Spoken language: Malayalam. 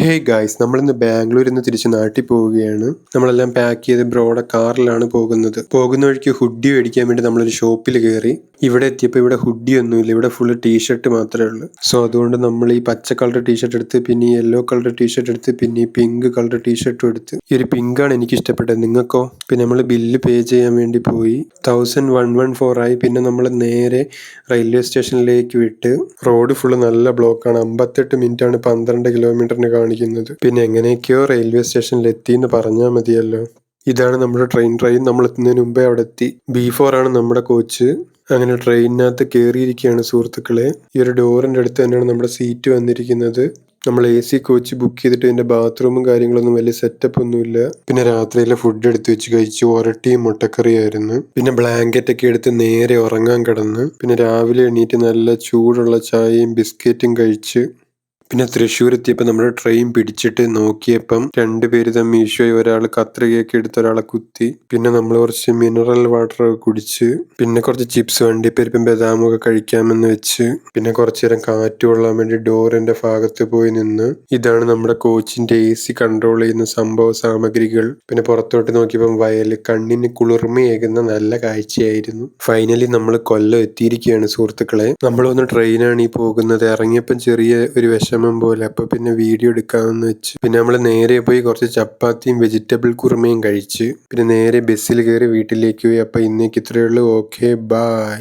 ഹേ ഗായ്സ്, നമ്മളിന്ന് ബാംഗ്ലൂരിൽ നിന്ന് തിരിച്ച് നാട്ടിൽ പോവുകയാണ്. നമ്മളെല്ലാം പാക്ക് ചെയ്ത് ബ്രോയുടെ കാറിലാണ് പോകുന്നത്. പോകുന്ന വഴിക്ക് ഹുഡി മേടിക്കാൻ വേണ്ടി നമ്മളൊരു ഷോപ്പിൽ കയറി. ഇവിടെ എത്തിയപ്പോൾ ഇവിടെ ഹുഡി ഒന്നുമില്ല, ഇവിടെ ഫുള്ള് ടീഷർട്ട് മാത്രമേ ഉള്ളൂ. സോ അതുകൊണ്ട് നമ്മൾ ഈ പച്ച കളർ ടീഷർട്ട് എടുത്ത്, പിന്നെ ഈ യെല്ലോ കളർ ടീഷർട്ട് എടുത്ത്, പിന്നെ ഈ പിങ്ക് കളർ ടീഷർട്ടും എടുത്ത്. ഈ ഒരു പിങ്കാണ് എനിക്ക് ഇഷ്ടപ്പെട്ടത്. നിങ്ങൾക്കോ? പിന്നെ നമ്മൾ ബില്ല് പേ ചെയ്യാൻ വേണ്ടി പോയി. 1114 ആയി. പിന്നെ നമ്മൾ നേരെ റെയിൽവേ സ്റ്റേഷനിലേക്ക് വിട്ട്. റോഡ് ഫുള്ള് നല്ല ബ്ലോക്കാണ്. 58 മിനിറ്റാണ് 12 കിലോമീറ്ററിന് കാണിക്കുന്നത്. പിന്നെ എങ്ങനെയൊക്കെയോ റെയിൽവേ സ്റ്റേഷനിൽ എത്തിയെന്ന് പറഞ്ഞാൽ മതിയല്ലോ. ഇതാണ് നമ്മുടെ ട്രെയിൻ നമ്മൾ എത്തുന്നതിന് മുമ്പേ അവിടെ എത്തി. B4 ആണ് നമ്മുടെ കോച്ച്. അങ്ങനെ ട്രെയിനിനകത്ത് കയറിയിരിക്കുകയാണ് സുഹൃത്തുക്കളെ. ഈ ഒരു ഡോറിന്റെ അടുത്ത് തന്നെയാണ് നമ്മുടെ സീറ്റ് വന്നിരിക്കുന്നത്. നമ്മൾ AC കോച്ച് ബുക്ക് ചെയ്തിട്ട് ഇതിന്റെ ബാത്റൂമും കാര്യങ്ങളൊന്നും വലിയ സെറ്റപ്പ് ഒന്നുമില്ല. പിന്നെ രാത്രിയിലെ ഫുഡ് എടുത്ത് വെച്ച് കഴിച്ചു. ഒരട്ടിയും മുട്ടക്കറിയായിരുന്നു. പിന്നെ ബ്ലാങ്കറ്റ് ഒക്കെ എടുത്ത് നേരെ ഉറങ്ങാൻ കിടന്ന്. പിന്നെ രാവിലെ എണീറ്റ് നല്ല ചൂടുള്ള ചായയും ബിസ്ക്കറ്റും കഴിച്ച്. പിന്നെ തൃശ്ശൂർ എത്തിയപ്പോൾ നമ്മൾ ട്രെയിൻ പിടിച്ചിട്ട് നോക്കിയപ്പം രണ്ടുപേര് തമ്മിൽ ഈശോയെ, ഒരാൾ കത്രികയൊക്കെ എടുത്ത് ഒരാളെ കുത്തി. പിന്നെ നമ്മൾ കുറച്ച് മിനറൽ വാട്ടർ കുടിച്ച്. പിന്നെ കുറച്ച് ചിപ്സ്, വണ്ടിപ്പരിപ്പും ബദാമും ഒക്കെ കഴിക്കാമെന്ന് വെച്ച്. പിന്നെ കുറച്ചു നേരം കാറ്റ് കൊള്ളാൻ വേണ്ടി ഡോറിന്റെ ഭാഗത്ത് പോയി നിന്ന്. ഇതാണ് നമ്മുടെ കോച്ചിന്റെ AC കൺട്രോൾ ചെയ്യുന്ന സംഭവ സാമഗ്രികൾ. പിന്നെ പുറത്തോട്ട് നോക്കിയപ്പം വയൽ, കണ്ണിന് കുളിർമയേകുന്ന നല്ല കാഴ്ചയായിരുന്നു. ഫൈനലി നമ്മൾ കൊല്ലം എത്തിയിരിക്കുകയാണ് സുഹൃത്തുക്കളെ. നമ്മളൊന്ന് ട്രെയിനാണ് ഈ പോകുന്നത്. ഇറങ്ങിയപ്പം ചെറിയ ഒരു വിഷമം പോലെ. അപ്പൊ പിന്നെ വീഡിയോ എടുക്കാമെന്ന് വെച്ച്. പിന്നെ നമ്മൾ നേരെ പോയി കുറച്ച് ചപ്പാത്തിയും വെജിറ്റബിൾ കുറുമയും കഴിച്ച്. പിന്നെ നേരെ ബസ്സിൽ കയറി വീട്ടിലേക്ക് പോയി. അപ്പൊ ഇന്നേക്ക് ഇത്രയേ ഉള്ളൂ. Okay, by.